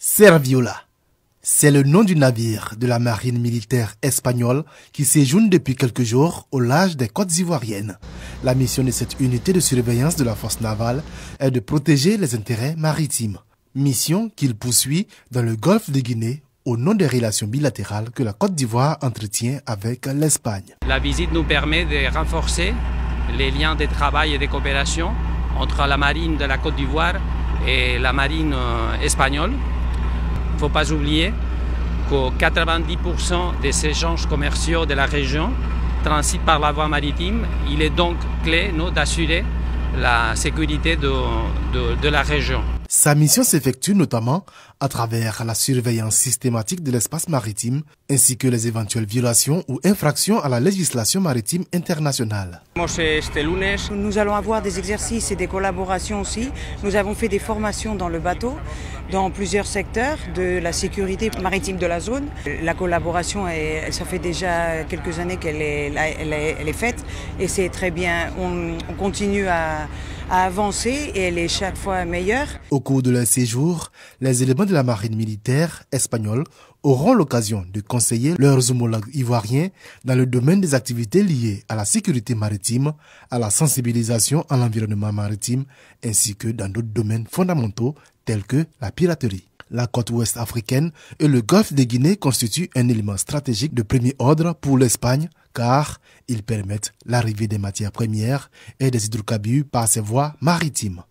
Serviola, c'est le nom du navire de la marine militaire espagnole qui séjourne depuis quelques jours au large des côtes ivoiriennes. La mission de cette unité de surveillance de la force navale est de protéger les intérêts maritimes. Mission qu'il poursuit dans le golfe de Guinée au nom des relations bilatérales que la Côte d'Ivoire entretient avec l'Espagne. La visite nous permet de renforcer les liens de travail et de coopération entre la marine de la Côte d'Ivoire et la marine espagnole. Il ne faut pas oublier que 90% des échanges commerciaux de la région transitent par la voie maritime. Il est donc clé d'assurer la sécurité de la région. Sa mission s'effectue notamment à travers la surveillance systématique de l'espace maritime ainsi que les éventuelles violations ou infractions à la législation maritime internationale. Nous allons avoir des exercices et des collaborations aussi. Nous avons fait des formations dans le bateau, dans plusieurs secteurs de la sécurité maritime de la zone. La collaboration, ça fait déjà quelques années qu'elle est faite et c'est très bien. On continue à avancer et elle est chaque fois meilleure. Au cours de leur séjour, les éléments de la marine militaire espagnole auront l'occasion de conseiller leurs homologues ivoiriens dans le domaine des activités liées à la sécurité maritime, à la sensibilisation à l'environnement maritime, ainsi que dans d'autres domaines fondamentaux tels que la piraterie. La côte ouest africaine et le golfe de Guinée constituent un élément stratégique de premier ordre pour l'Espagne car ils permettent l'arrivée des matières premières et des hydrocarbures par ces voies maritimes.